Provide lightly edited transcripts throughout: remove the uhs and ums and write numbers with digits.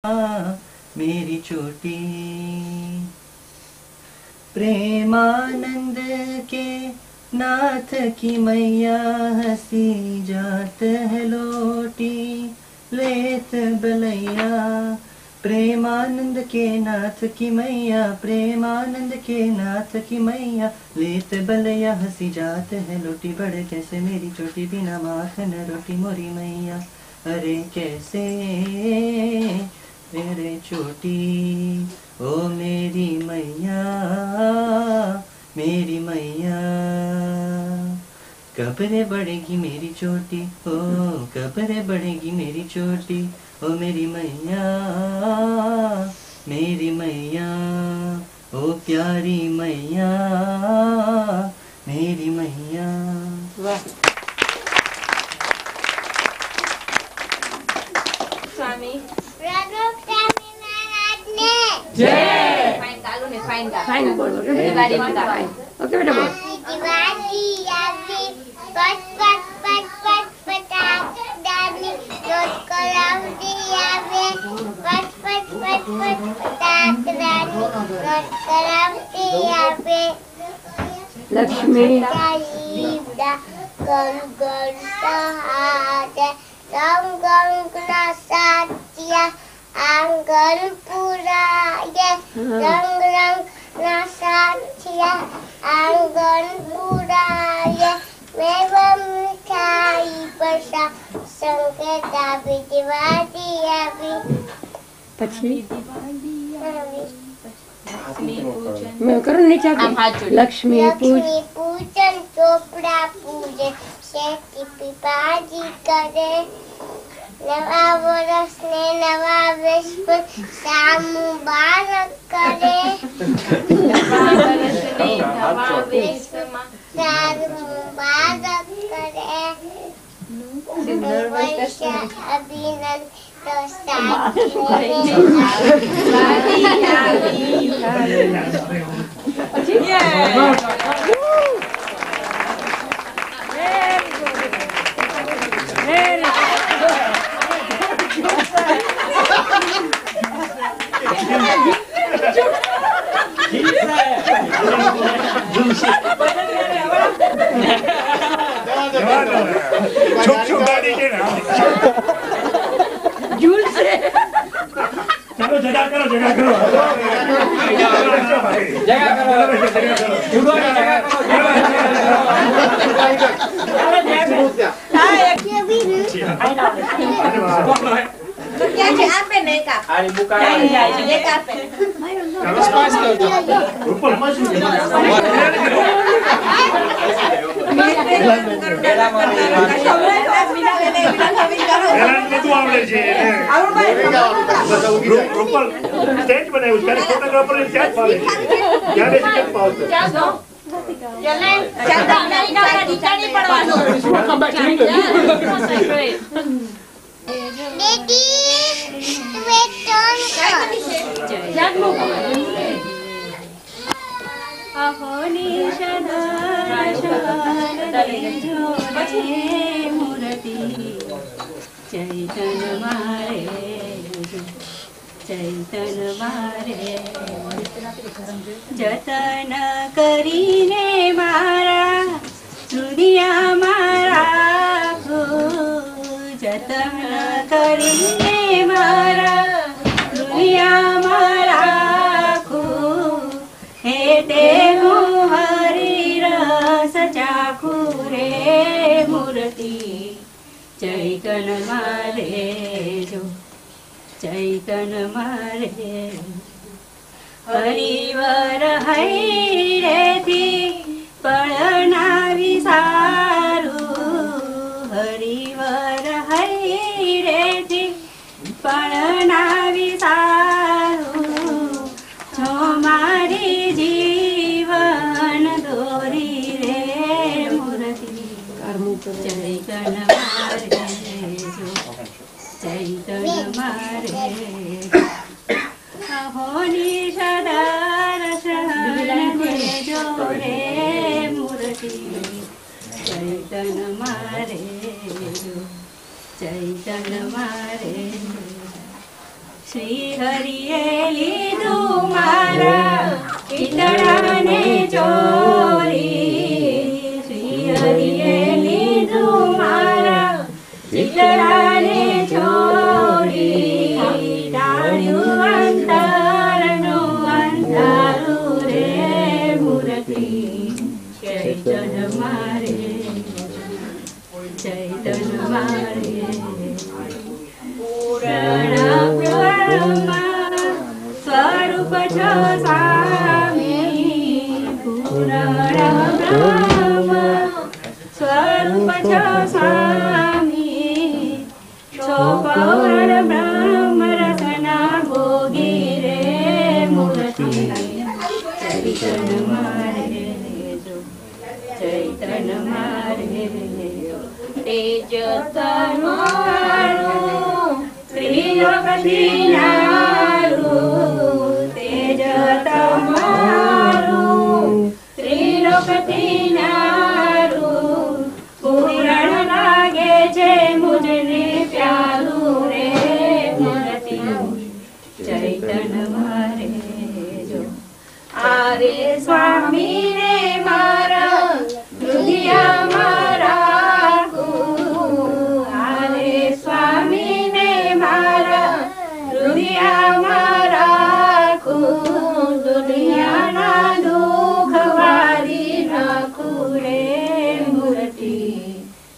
मेरी चोटी। प्रेमानंद के नाथ की मैया हंसी जात है लोटी लेत बलैया। प्रेमानंद के नाथ की मैया, प्रेमानंद के नाथ की मैया लेत बलैया हंसी जात है लोटी। बढ़ कैसे मेरी चोटी बिना माखन रोटी मोरी मैया। अरे कैसे मेरे चोटी ओ मेरी मैया, मेरी मैया। कब रे बढ़ेगी मेरी चोटी, ओ कब रे बढ़ेगी मेरी चोटी ओ मेरी मैया, मेरी मैया। ओ प्यारी मैया, मेरी मैया। वाह। स्वामी जय। फाइन डालो ने फाइन डालो। फाइन बोलो रे दिवाली का फाइन। ओके बेटा बोल। दिवाली आवी पट पट पट पट पटाख डाली रोज कलावती आवे पट पट पट पट पटाख डाली रोज कलावती आवे। लक्ष्मी दा गण गण सहाय राम गंगना साथिया आंगन पुराए रंग रंग नासाथिया आंगन पुराए। मैं मिठाई बसा संकेत आवी दिवाली आवी। પછી मैं करो नीचे लक्ष्मी पूजन चोपड़ा पूजे शेती पिपाजी करे। नवा वर्ष ने नवा विश्व साल मुबारक करे। नवा वर्ष ने नवा विश्व साल मुबारक करे। वर्ष अभिनंदन तो साथ झूल से चलो जगह करो जगह करो जगह करो जुड़ो जगह करो तो क्या है आप पे नहीं का आरी बुका ये का पे चलो स्पाइस कर ऊपर तू आवड़े છે ऊपर स्टेज बनाए उसका फोटोग्राफर ने क्या पावे क्या बेसिक पावे क्या दो चले चंदा नहीं पड़वानो कम बैक बेटी मूर्ति चैतन मारे चैतन मारे जतन करीने मारा રુદિયા મારા હો જતન કરીને મારા રુદિયા મારા ખો હે દેહુ હરિ રસ ચાખુ રે મૂર્તિ ચૈતન મારે જો ચૈતન મારે હરિવર હૈ રે પળના વિસારું હરિવર હૈ રે પળના વિસારું છો મારી જીવન દોરી રે મૂર્તિ ચૈતન મારે જો ચૈતન મારે હોની સદા રસન દેજો રે મૂર્તિ ચૈતન મારે જો ચૈતન મારે શ્રી હરિએ લીધું મારા પિતળાને ચોરી, શ્રી હરિએ લીધું મારા પિતળાને ચોરી, ટાળ્યું અંતરનું અંધારું રે મૂર્તિ, ચૈતન મારે ચૈતન મારે પૂર્ણ બ્રહ્મ સ્વરૂપ છો સ્વામી, પૂર્ણ બ્રહ્મ સ્વરૂપ છો સ્વામી, છો પૌર્ણ બ્રહ્મ રસના ભોગી રે મૂર્તિ, ચૈતન મારે જો ચૈતન મારે તેજ તમારું ત્રિલોકથી નારું, તેજ તમારું ત્રિલોકથી નારું, પૂરણ લાગે છે મુજને પ્યારું રે મૂર્તિ, ચૈતન મારે જો આરે સ્વામી રે મારા હૃદયમાં રાખું, આરે સ્વામી ને મારા હૃદયમાં રાખું, દુનિયાના દુઃખ વારી નાખું રે મૂર્તિ,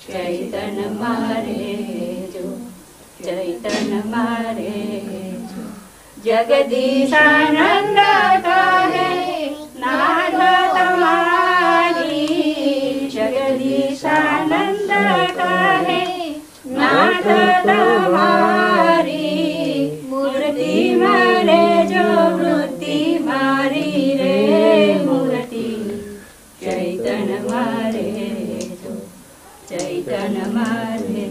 ચૈતન મારે જો ચૈતન મારે જો જગદીશાનંદ કહે નાદ તમારી, જગદીશાનંદ કહે નાદ તમારી, મૂર્તિ મારે જો વૃત્તિ મારી રે મૂર્તિ, ચૈતન મારે જો ચૈતન મારે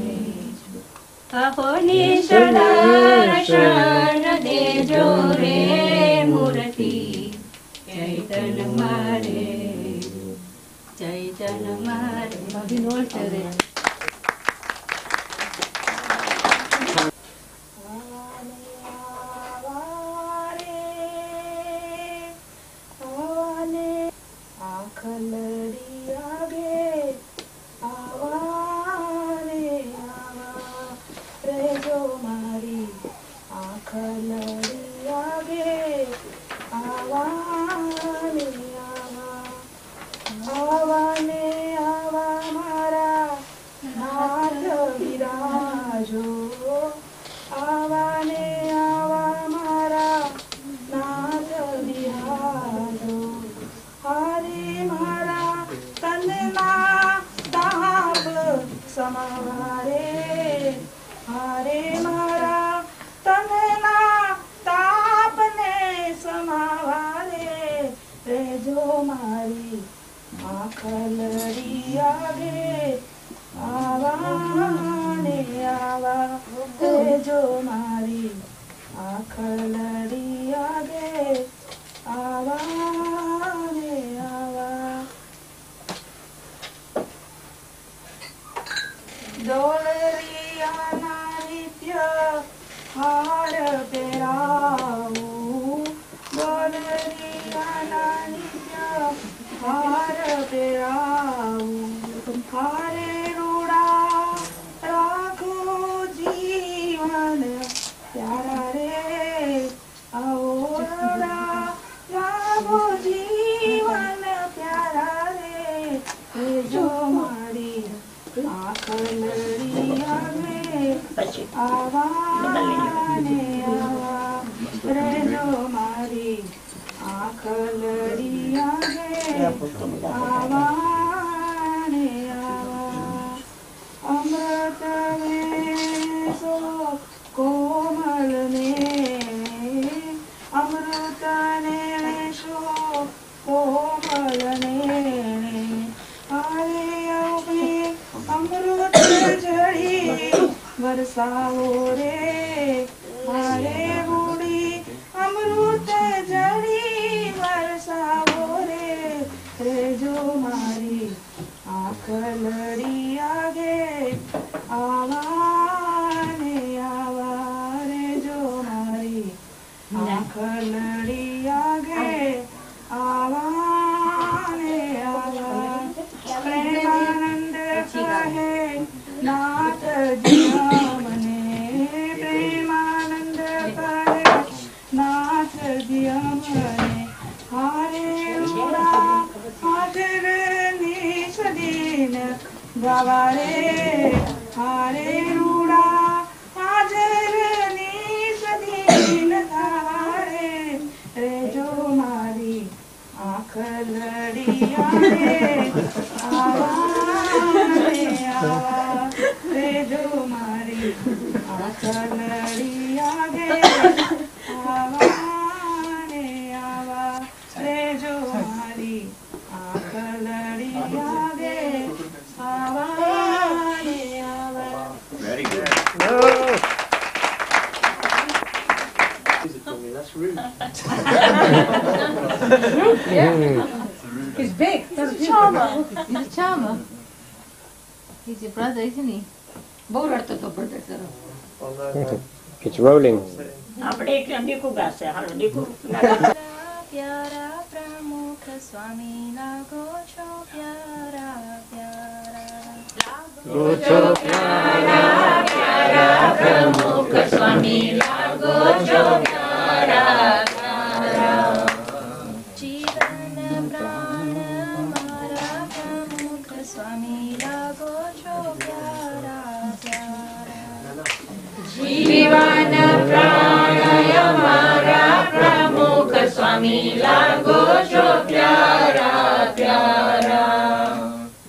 અહો નિશદર્શન દેજો રે મૂર્તિ, ચૈતન મારે ચૈતન મારે રે વરસાવો રે મારે બુડી અમૃત જડી વરસાવો રે રેજો મારી આંખ લડી આગે આવા ને આવા રેજો મારી આખલડી આગે આવા રે આવા પ્રેમાનંદ કહે નાથજી અમને પ્રેમાનંદ કહે નાથજી અમને હારે રૂડા હાજર નિષદીન ગાવા રે હારે રૂડા હાજર નિષદીન ગાવા રે રેજો મારી આખલડી આગે આવા રે આવા રેજો મારી આખલડી આગે આવા રે આવા રેજો મારી આખલડી આગે આવા રે આવા. Very good. That's rude. He's big. He's a charmer. He's a charmer. He's your brother, isn't he? બહુ રડતો તો brother તારો. It's rolling. આપણે એક દીકુ ગાશે હાલો દીકુ પ્યારા પ્રમુખ સ્વામી લાગો છો પ્યારા પ્યારા Go to પ્યારા પ્રમુખ સ્વામી લાગો છો પ્યારા પ્યારા. જીવન પ્રાણ મારા પ્રમુખ સ્વામી લાગો છો પ્યારા પ્યારા જીવન પ્રાણય મારા પ્રમુખ સ્વામી લાગો છો પ્યારા પ્યારા.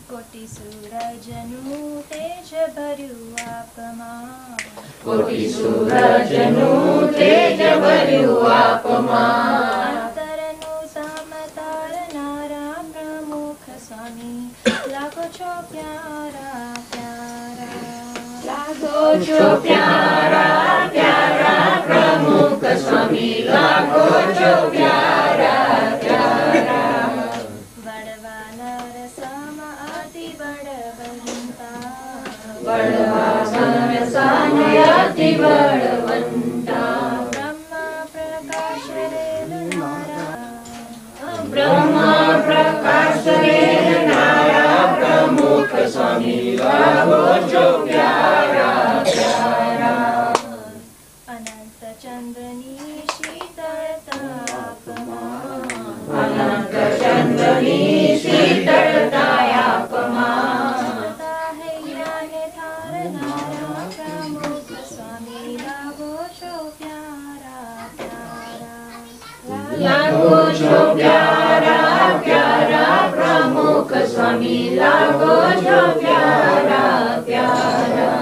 કોટી સૂરજનું તેજ ભર્યું આપમાં કોટી સૂરજનું તેજ ભર્યું આપમાં. અંતરનું સમતારનારા પ્રમુખ સ્વામી લાગો છો પ્યારા પ્યારા લાગો છો પ્યારા પ્યારા પ્રમુખ સ્વામી લાગો છો પ્યારા પ્યારા. વડવાનર સમ અતિ બળવંતા બળવાનર સામે અતિ બળવંતા. બ્રહ્મા પ્રકાશ રેલનારા બ્રહ્મા પ્રકાશ રેલનારા પ્રમુખ સ્વામી લાગો છો પ્યારા પ્યારા. અનંત ચંદ્રની શીતળતાપમાં અનંત ચંદ્રની શીતળતાયાપમાં. હૈયાને ધારનારા પ્રમુખ સ્વામી લાગો છો પ્યારા પ્યારા લાગો છો પ્યારા પ્યારા પ્રમુખ સ્વામી લાગો છો પ્યારા પ્યારા.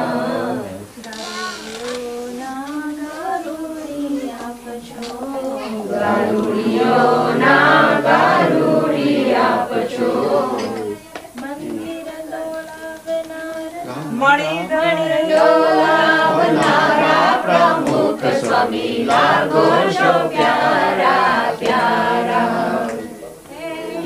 ગારુડીઓના ગારુડી આપજો મંદિર મણી ડોલાવનારા પ્રમુખ સ્વામી લાગો છો પ્યારા પ્યારા.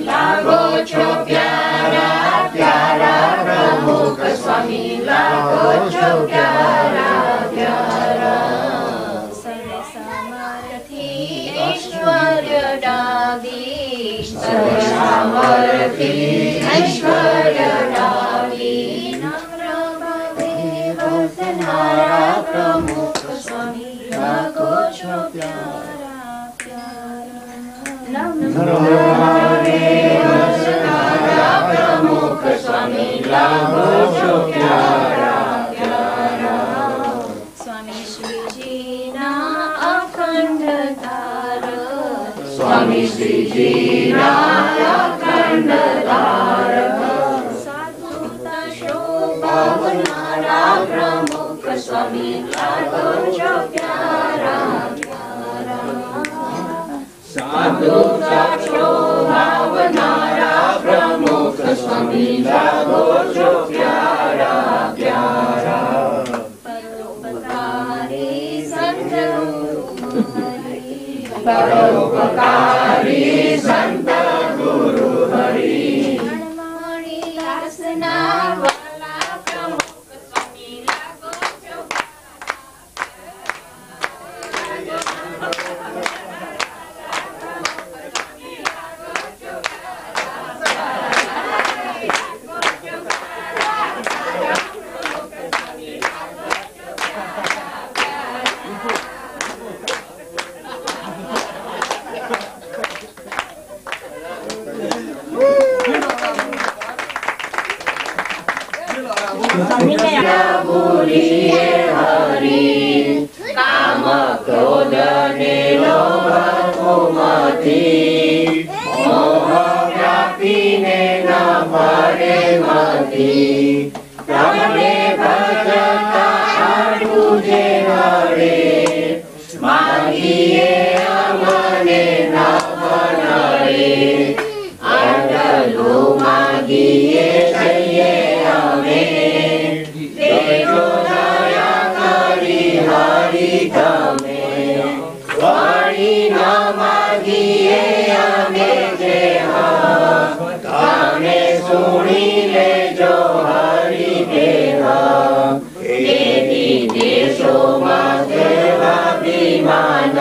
લાગો છો પ્યારા પ્યારા પ્રમુખ સ્વામી લાગો છો પ્યારા પ્યારા. સર્વ સામર્થિ ઐશ્વર્ય ડાવી સર્વ સામર્થિ ઐશ્વર્ય ડાવી. નમ્ર ભવે વર્તનારા પ્રમુખ સ્વામી લાગો છો પ્યારા પ્યારા. નમ્ર ભવે વર્તનારા પ્રમુખ સ્વામી લાગો છો પ્યારા પ્યારા. સ્વામી શ્રીજીના અખંડ તાર સ્વામી શ્રીજીના અખંડ તારક. સાધુતા શોભાવનારા પ્રમુખ સ્વામી લાગો છો પ્યારા પ્યારા. સાધુતા શોભાવનારા પ્રમુખ સ્વામી લાગો છો પ્યારા પ્યારા. પરોપકારી સંત પરોપકારી સંત ગુરુ હરિ. મણિ દાસના વાલા પ્રમુખ સ્વામી લાગો છો પ્યારા. અને લોભ કુમથી મોહ વ્યાપીને ન પડે મથી તમને ભજતા આટલું જે હરે માગીએ અમને ન નડે આટલું માગીએ છીએ અમે દેજો દયા કરી હરી ગમે વળી ન માગીએ અમે જે તમે સુણી લેજો હરી દેહ એની દેશોમાં સેવા વિમાન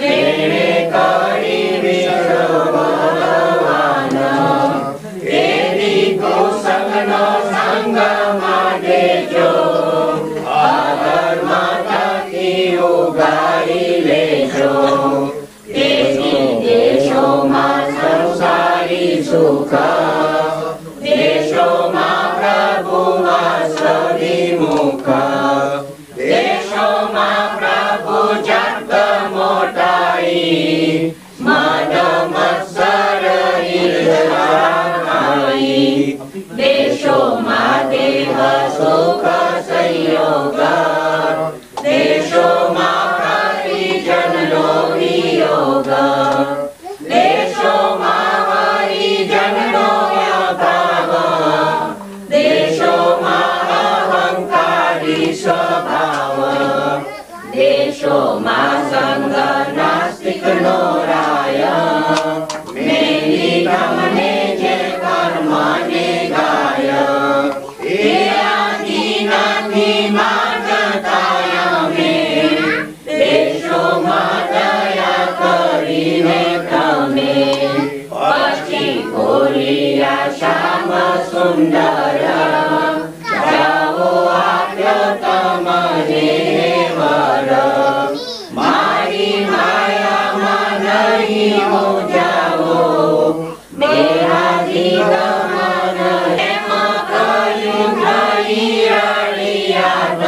જેણે કરી વિશ્વ ભગવાન એની કુસંગનો સંગમાં દેજો અધર્મ થકી ઉગાડી લેજો એની દેશોમાં સંસારી સુખ દેશોમાં પ્રભુ વાસ વિમુખ દેશોમાં પ્રભુ જગત મોટાઈ મદ મત્સર ઈર્ષાઈ દેશોમાં દેહ સુખ સંયોગ દેશોમાં પરિજનનો વિયોગ દેશોમાં હરિજનનો અભાવ દેશોમાં અહંકારી સ્વભાવ દેશોમાં સંગ નાસ્તિકનો રાય મેલી તમને જે કર્મને ગાય એ આદિ નથી માગતા અમે દેશોમાં દયા કરીને તમે પછી બોલ્યા શ્યામ સુંદર જાઓ આપ્યો તમને વર મારી માયામાં નહીં મોજાવો દેહાદી ગમન એમ કહ્યું નહીં અળિયાદ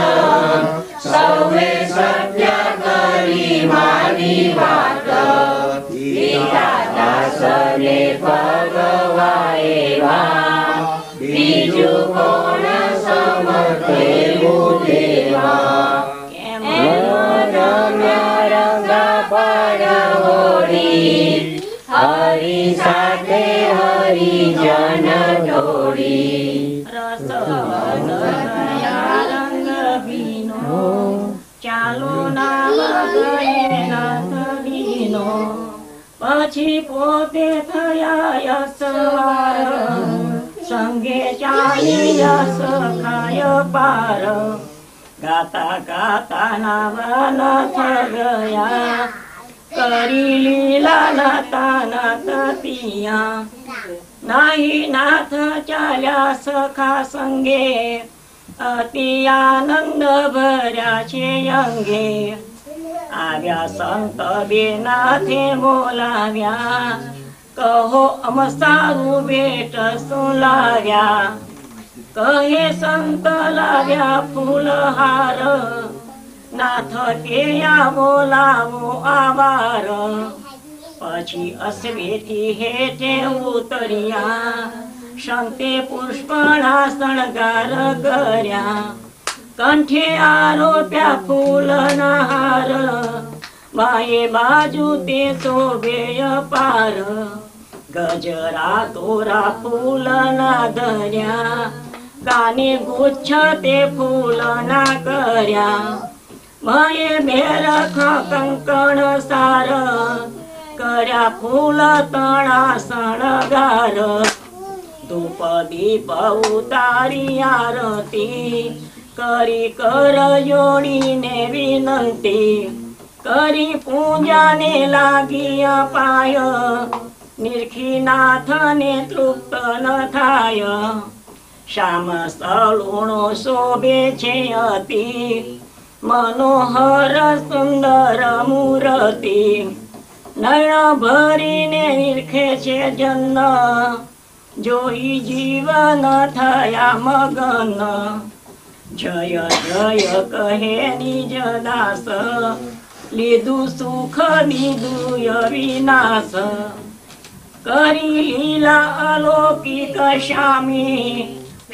સૌએ સત્ય કરી મારી વાત દાસને ભગવા એવા બીજું કોણ સમર્થે દેવા રંગ પર હોડી હરી સાથે હરિજન ઢોળી રસ રંગ બીનો ચાલો નામ ગયે નાથ બીનો પછી પોતે થયા યશવાર સંગે ચાલી યશ ખાય પાર ગાતા ગાતા નામ નથ ગયા કરી લીલા નાતા નાથ પિયા નહીં નાથ ચાલ્યા સખા સંગે અતિ આનંદ ભર્યા છે અંગે આવ્યા સંત બેનાથે બોલાવ્યા કહો અમ સારું ભેટ શું લાવ્યા કહે સંત લાવ્યા ફૂલહાર નાથ કે બોલાવો આવાર પછી અશ્વેથી હેઠે ઉતર્યા સંતે પુષ્પણા શણગાર કર્યા કંઠે આરોપ્યા ફૂલના હાર બાએ બાજુ તે શોભે પાર ગજરા તોરા ફૂલના ધર્યા કાને ગુચ્છ તે ફૂલના કર્યા ભયે બેરખ કંકણ સાર કર્યા ફૂલ તણા શણગાર ધૂપ દીપ ઉતારી આરતી કરી કર જોડીને વિનંતી કરી પૂજાને લાગી અપાય નિરખી નાથને તૃપ્ત ન થાય શ્યામ સલુણો શોભે છે અતિ મનોહર સુંદર મૂર્તિ નયન ભરીને નિરખે છે જન્ન જોઈ જીવન થયા મગન જય જય કહે નિજ દાસ લીધું સુખ દીધું અવિનાશ કરી લીલા અલૌકિક શ્યામી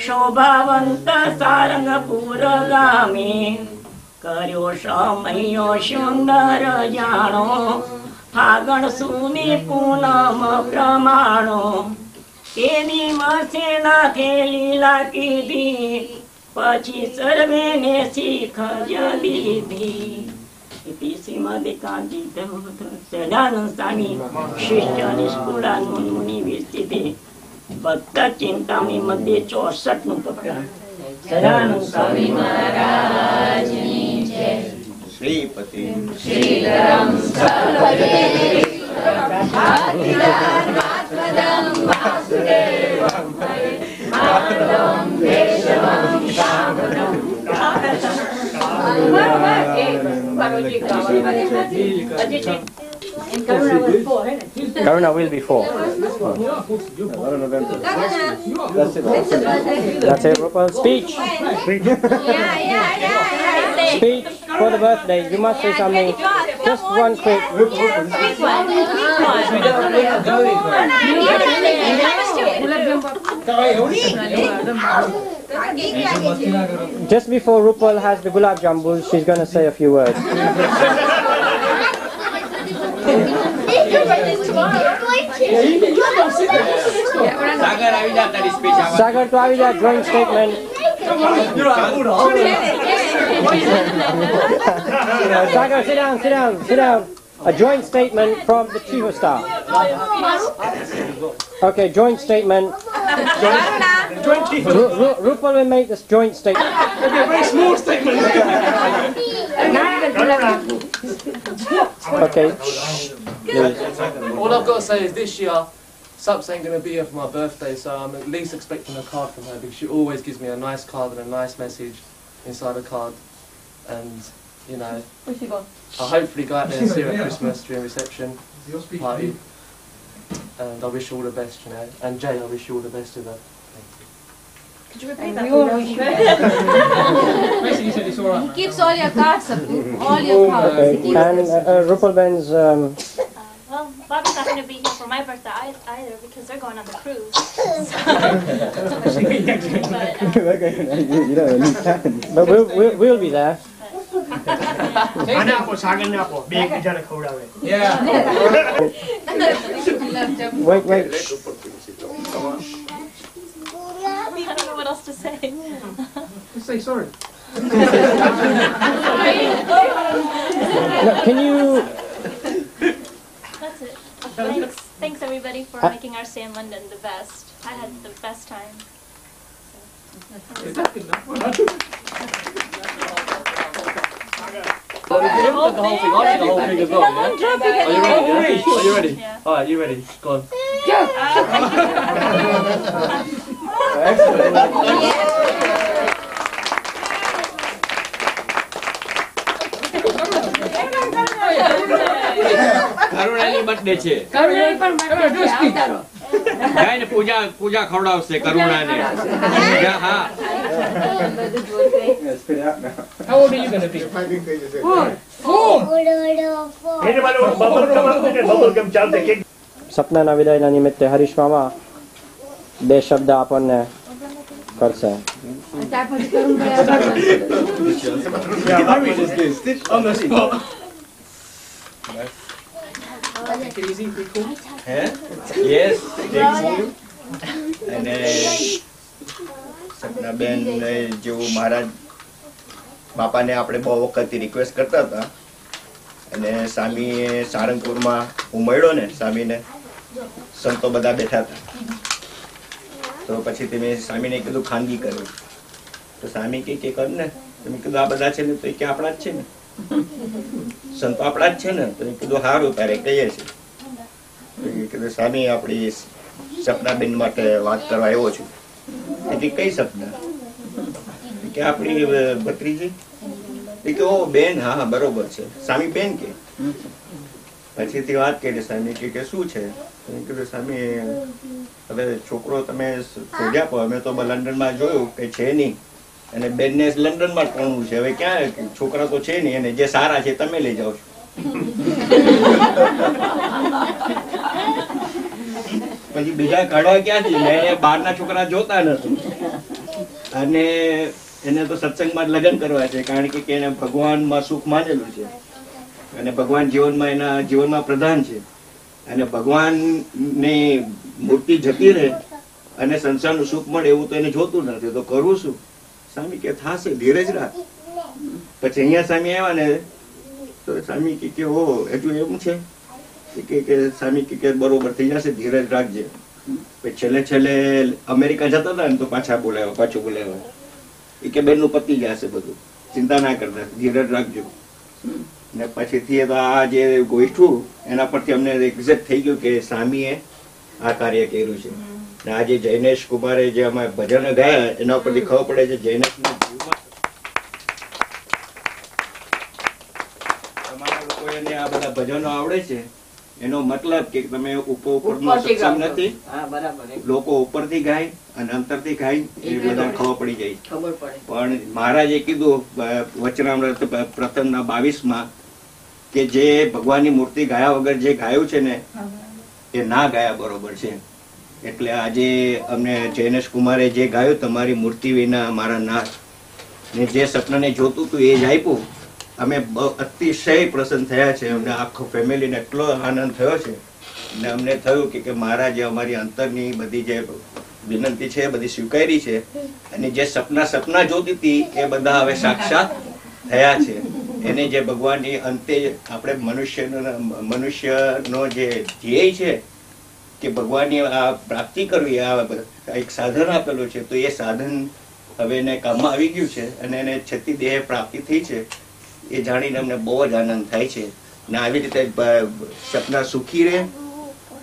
શોભાવંત સારંગપુર ગામી કર્યો સમયો સુંદર જાણો ફાગણ સુની પૂનમ પ્રમાણો એ દિવસે નાથે લીલા કીધી પછી સર્વેને શીખ દીધી इति श्रीमदेकांचित सदानंद स्वामी शिष्य निष्कुलानंद मुनि विस्थिते भक्त चिंतामणि मध्य 64 નું પ્રકરણ સદાનંદ સ્વામી મહારાજની જય શ્રીપતિ શ્રીધરમ સર્વદે આદિદાન માત્મદમ વાસુદેવમ માતરમ દેશવમ શામનમ Karuna will be 4. That's it, Rupal. Speech. Speech for the birthday. You must say something. Just one quick. Just before Rupal has the gulab jambul, she's going to say a few words. Sagar to avi ja joint statement. Sagar, sit down. A joint statement from the Chief of Staff. Okay, joint statement. Rupal will make this joint statement. Okay, very small statement. Okay. All I've got to say is this year, Sups ain't going to be here for my birthday, so I'm at least expecting a card from her because she always gives me a nice card and a nice message inside a card. And, you know, I'll hopefully go out there and see her at Christmas during reception party. And I wish her all the best, you know. And Jay, I wish you all the best with her. Could you repeat that? Basically, you said it's alright. He keeps all your cards, Apu. All your cards. Okay. And Rupal Ben's Well, Bobby's not going to be here for my birthday either because they're going on the cruise. but we'll be there. Yeah. Wait. I don't know what else to say. Just say sorry. No, can you? That's it. Thanks everybody for making our stay in London the best. I had the best time. Is that good enough? The whole thing. I'll do the whole thing as well, yeah? Are you ready? Yeah. Alright, you ready? Go on. કરુણાની birthday છે કરુણાની પણ birthday છે, આવતારો. ગાયને પૂજા ખવડાવશે કરુણાને હા How old are you going to be? 4. સપનાના વિદાયના નિમિત્તે હરીશ મામા 2 શબ્દ આપણને કરશે. ત્યાર પછી કરુણભાઈ On the spot. Take it easy, be cool. Yes અને સપનાબેન જેવું મહારાજ બાપાને આપણે બહુ વખતથી રિક્વેસ્ટ કરતા હતા અને સ્વામીએ સારંગપુરમાં હું મળ્યો ને સ્વામીને સંતો બધા બેઠા હતા તો પછી તમે સ્વામીને કીધું ખાનગી કર્યું તો સ્વામી કે કર ને તમે કીધું આ બધા છે ને તો એ કે આપણા જ છે ને સંતો આપણા જ છે ને તો એ કીધું સારું તારે કહીએ છે કીધું સ્વામી આપણી સપનાબેન માટે વાત કરવા આવ્યો છું એટલે કઈ સપના કે આપણી ભત્રીજી કે ઓ બેન હા બરોબર છે સ્વામી બેન કે પછીથી વાત કરી સ્વામી કે શું છે કીધું સ્વામી હવે છોકરો તમે શોધ્યા પણ અમે તો લંડનમાં જોયું કે છે નહીં અને બેનને લંડનમાં જ ભણવું છે હવે ક્યાં છોકરા તો છે નહીં અને જે સારા છે તમે લઈ જાઓ છો પછી બીજા કાઢવા ક્યાંથી? મેં બહારના છોકરા જોતા નથી અને એને તો સત્સંગમાં જ લગ્ન કરવા છે, કારણ કે એને ભગવાનમાં સુખ માનેલું છે અને ભગવાન જીવનમાં એના જીવનમાં પ્રધાન છે. અને ભગવાનની મૂર્તિ જતી રહે અને સંસારનું સુખ મળે એવું તો એને જોતું નથી, તો કરવું શું? સ્વામી કે થાશે, ધીરજ રાખ. પછી અહીંયા સ્વામી આવ્યા ને તો સ્વામી કે ઓ હજુ એમ છે કે સ્વામી કે બરોબર થઈ જશે, ધીરજ રાખજે. પછી છેલ્લે અમેરિકા જતા હતા ને તો પાછું બોલાવ્યા કે બેન નું પતી જશે બધું, ચિંતા ના કરતા, ધીરજ રાખજો. ને પછીથી આ જે ગોઠવું એના પરથી અમને એક્ઝેક્ટ થઈ ગયું કે સ્વામીએ આ કાર્ય કર્યું છે. ને આજે જૈનેશ કુમારે જે અમે ભજન ગાયા એના પરથી ખબર પડે છે જૈનેશના જીવમાં તમારા લોકોને આ બધા ભજનો આવડે છે એનો મતલબ કે તમે ઉપરનો સત્સંગ નથી, લોકો ઉપરથી ગાય અને અંતરથી ગાય એ બધા ખબર પડી જાય. પણ મહારાજે કીધું વચનામૃત પ્રથમના 22માં કે જે ભગવાનની મૂર્તિ ગાયા વગર જે ગાયું છે ને એ ના ગાયા બરોબર છે. એટલે આજે અમને જૈનેશ કુમારે જે ગાયું તમારી મૂર્તિ વિના મારા નાથ ને જે સપનાને જોતું હતું એ જ આપ્યું, અમે અતિશય પ્રસન્ન થયા છે. અમને આખો ફેમિલીને એટલો આનંદ થયો છે ને અમને થયું કે મહારાજે અમારી અંતરની બધી જે વિનંતી છે બધી સ્વીકારી છે અને જે સપના જોતી હતી એ બધા હવે સાક્ષાત થયા છે. એને જે ભગવાનની અંતે આપણે મનુષ્યનો જે ધ્યેય છે કે ભગવાનની આ પ્રાપ્તિ કરવી, આ એક સાધન આપેલું છે, તો એ સાધન હવે એને કામમાં આવી ગયું છે અને એને છતી દેહ પ્રાપ્તિ થઈ છે. એ જાણીને અમને બહુ જ આનંદ થાય છે. ને આવી રીતે સપના સુખી રહે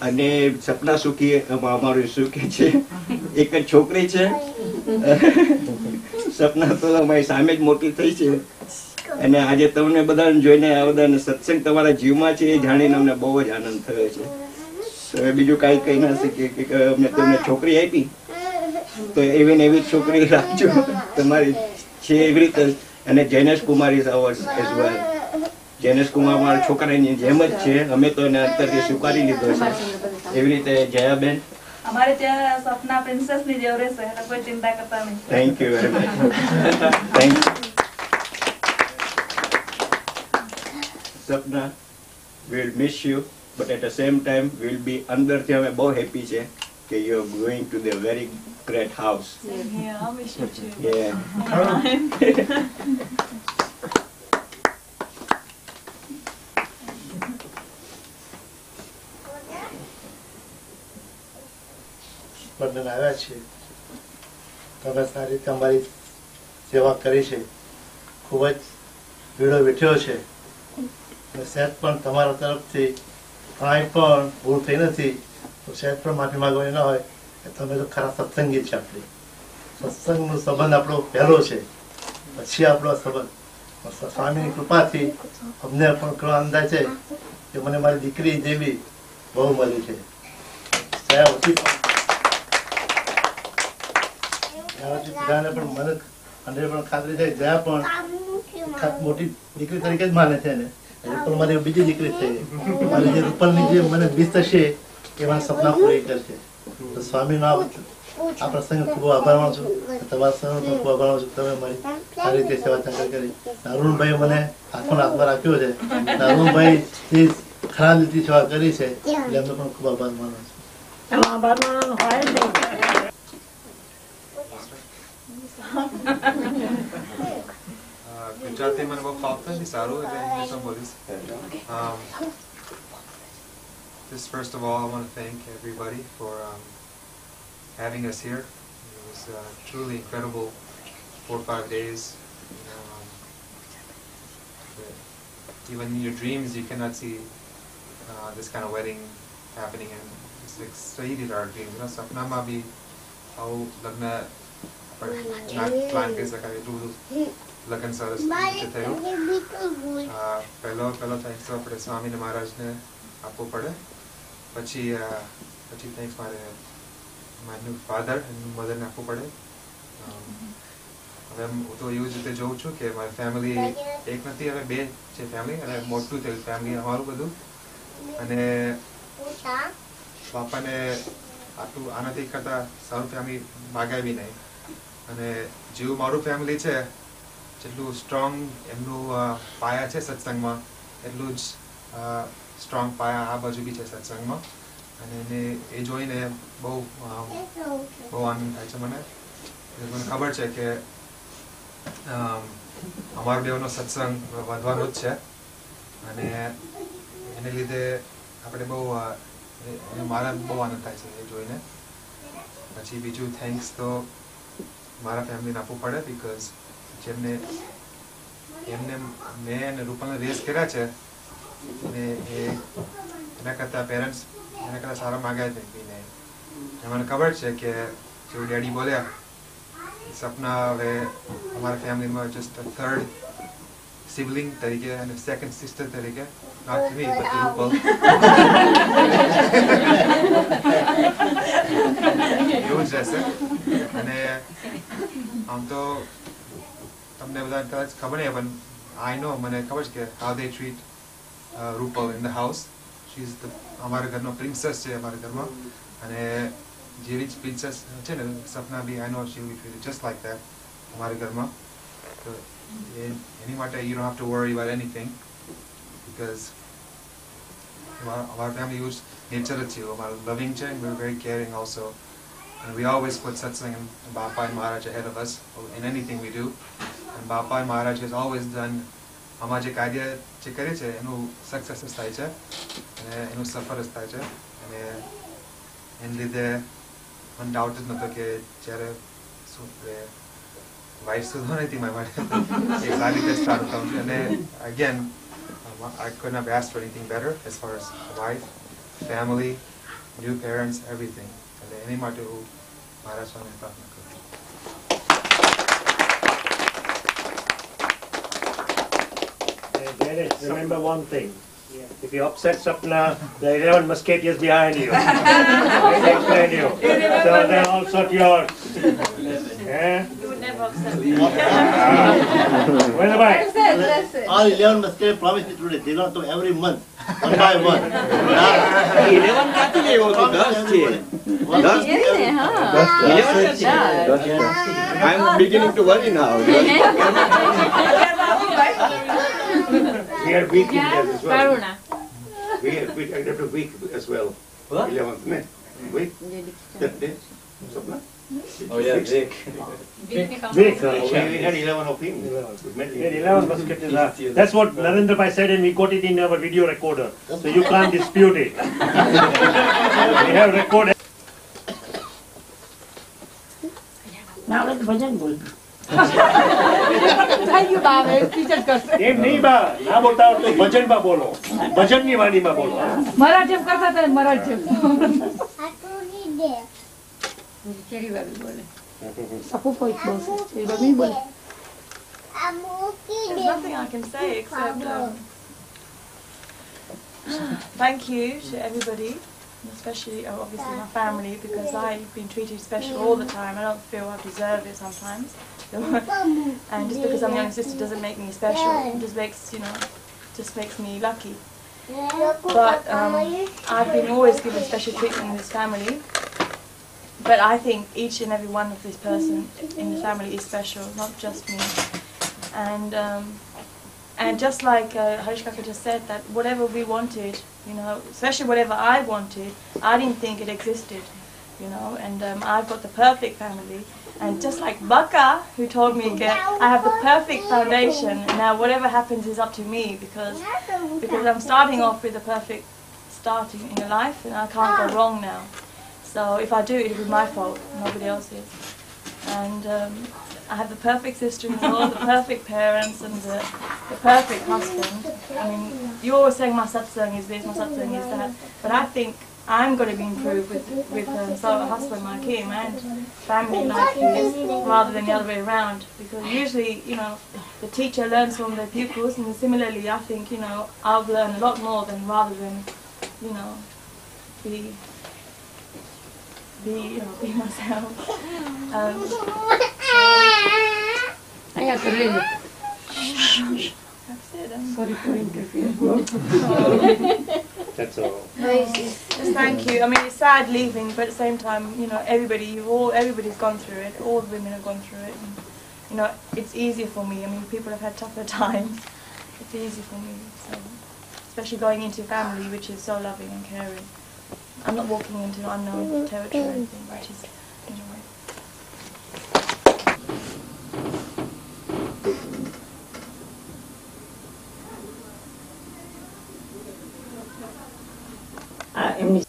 અને સપના સુખી અમારું સુખી છે. એક જ છોકરી છે, સપના તો અમારી સામે જ મોટી થઈ છે અને આજે તમને બધાને જોઈને આ બધાને સત્સંગ તમારા જીવમાં છે એ જાણીને અમને બહુ જ આનંદ થયો છે. બીજું કાંઈ કહી ના શકીએ કે અમને તમને છોકરી આપી તો એવી ને એવી છોકરી રાખજો તમારી છે એવી રીતે. અને Jainesh Kumar is ours as well. Jainesh Kumar મારા છોકરાની જેમ જ છે, અમે તો એને અંતરથી સ્વીકારી લીધો છે. એવી રીતે જયાબેન અમારે ત્યાં સપના પ્રિન્સેસ ની જેવ રહેશે, કોઈ ચિંતા કરતા નહીં. Thank you very much. Thank you. Sapna we'll miss you, but at the same time we'll be અંદરથી અમે બહુ હેપી છે કે you are going to the very great house. Yeah, I'll miss you too. Yeah. બંને આવ્યા છે, તમે સારી રીતે અમારી સેવા કરી છે, ખૂબ જ ભીડો બેઠ્યો છે અને સહેજ પણ તમારા તરફથી કાંઈ પણ ભૂલ થઈ નથી તો સહેજ પણ માફી માંગવાની ના હોય કે તમે તો ખરા સત્સંગી છે. આપણી સત્સંગનો સંબંધ આપણો પહેલો છે, પછી આપણો સંબંધ સ્વામીની કૃપાથી અમને પણ ઘણો અંદાજ છે કે મને મારી દીકરી જેવી બહુ મળી છે. બધાને પણ મને અંદર પણ ખાતરી છે જ્યાં પણ મોટી દીકરી તરીકે જ માને છે ને, પણ મારી બીજી દીકરી છે, મારી જે રૂપલની જે મને બીજ થશે એ મારા સપના પૂરી કરશે. તો સ્વામીનો આ પ્રસંગે ખૂબ આભાર માનું છું, તમારા સૌનો પણ ખૂબ આભાર માનું છું. તમે મારી સારી રીતે સેવા ચંકર કરી. અરુણભાઈ મને આંખોનો હાથમાં રાખ્યો છે, અરુણભાઈ જે ખરા રીતે સેવા કરી છે એટલે એમને પણ ખૂબ આભાર માનું છું. ગુજરાતી મને બહુ ફાવતું નથી સારું, એટલે ઇંગ્લિશમાં બોલીશ. Just first of all, I want to thank everybody for having us here. It was truly incredible 4 or 5 days. Even in your dreams, you cannot see this kind of wedding happening, and it's exceeded our dreams. You know, sapna ma bhi how lagna plan કરી શકાય એટલું લગ્ન સરસ રીતે થયું. પહેલો thanks તો આપણે સ્વામી ને મહારાજને આપવો પડે, પછી થેન્ક્સ મારે માય ન્યુ ફાધર એન્ડ મધરને આપવું પડે. હવે હું તો એવું જ રીતે જોઉં છું કે મારી ફેમિલી એક નથી, હવે બે છે ફેમિલી, અને મોટું થયું ફેમિલી અમારું બધું. અને બાપાને આટલું આનાથી કરતા સારું ફેમિલી માગ્યા બી નહીં. અને જેવું મારું ફેમિલી છે, જેટલું સ્ટ્રોંગ એમનું પાયા છે સત્સંગમાં, એટલું જ સ્ટ્રોંગ પાયા આ બાજુ બી છે સત્સંગમાં. અને એને એ જોઈને બહુ આનંદ થાય છે મને. મને ખબર છે કે અમારો બેવનો સત્સંગ વધવાનો જ છે, અને એને લીધે આપણે મારા બહુ આનંદ થાય છે એ જોઈને. પછી બીજું થેન્ક્સ તો મારા ફેમિલીને આપવું પડે, બિકોઝ જેમને મેં અને રૂપાને રેસ કર્યા છે, અને એના કરતાં પેરેન્ટ્સ એના કરતાં સારા માગ્યા જ નહીં. મને ખબર છે કે જેવું ડેડી બોલ્યા, સપના હવે અમારા ફેમિલીમાં જસ્ટ થર્ડ સિબલિંગ તરીકે અને સેકન્ડ સિસ્ટર તરીકે, not me but Rupal. એવું જ રહેશે. અને આમ તો તમને બધા કદાચ ખબર નહીં, પણ આઈ નો મને ખબર છે કે how they treat Rupal in the house. She is અમારા ઘરનો પ્રિન્સેસ છે અમારા ઘરમાં, અને જેવી જ પ્રિન્સેસ છે ને સપના બી, આઈ નો she will be treated just like that અમારા ઘરમાં. તો એની માટે you don't have to worry about anything, because our family use nature છે, અમારું loving છે, and we're very caring also, and we always put satsang and Bapa and Maharaj ahead of us in anything we do. And Bapa and Maharaj has always done અમારા જે કાર્ય જે કરે છે એનું સક્સેસ જ થાય છે, અને એનું સફળ જ થાય છે. અને એને લીધે મને ડાઉટ જ નહોતો કે જ્યારે શું વાઇફ સુધો નથી મારી માટે, એક સારી રીતે સ્ટાર્ટ થયું છે. અને again I couldn't have asked for anything better as far as wife, family, new parents, everything. And any માટે હું મારા સ્વામી પ્રાર્થના કરું છું. Dennis, remember one thing. If you upset Sapna, the 11 musketeers behind you. They explain you. So they're all sort yours. Yeah? You would never upset me. Where am I? All 11 musketeers promise me today. They don't do every month, one by one. 11 ક્યાંથી લેવો તો 10 છે. 10 I'm beginning to worry now. We are weak in there as well. We are weak as well. What? 11th, ne? Weak. Sapna? Oh yeah, Vic. Vic. We had 11 of him. 11 musketeers. That's what Narendra Bhai said, and we got it in our video recorder. So you can't dispute it. We have recorded. Now let's bhajan bol. Thank you, Baba. Teacher કરશે. એમ નહીં બા, ના બોલતા તો ભજનમાં બોલો. ભજનની વાણીમાં બોલો. મારા જેમ કરતા હતા મારા જેમ. આટુની દે. કેરી વાળી બોલે. સપુ કોઈ બોલશે. એ બમી બોલે. આમુકી દે. There's nothing I can say except thank you to everybody, especially obviously my family, because I've been treated special all the time. I don't feel I deserve it sometimes. And just because I'm young sister doesn't make me special. It just makes me lucky. But I've been always given special treatment in this family. But I think each and every one of this person in the family is special, not just me. And just like Harish Kaka just said, that whatever we wanted, especially whatever I wanted, I didn't think it existed, and I've got the perfect family. And just like Baka, who told me that I have the perfect foundation, and now whatever happens is up to me, because I'm starting off with a perfect starting in your life, and I can't go wrong now. So if I do, it'll be my fault, nobody else's. And I have the perfect sister-in-law, the perfect parents, and the perfect husband. I mean, you always saying my satsang is this, my satsang is that, but I think I'm going to be improved with a husband like him and family like his, rather than the other way around. Because usually, the teacher learns from their pupils, and similarly, I think, I'll learn a lot more than rather than, be myself. અહીંયા કરી લેજો. That's it. Sorry for interfering. That's all. Just thank you. I mean, it's sad leaving, but at the same time, you know, everybody's gone through it. All the women have gone through it. And, you know, it's easier for me. I mean, people have had tougher times. It's easy for me. So, especially going into a family which is so loving and caring. I'm not walking into unknown territory or anything, which is, you know. એમની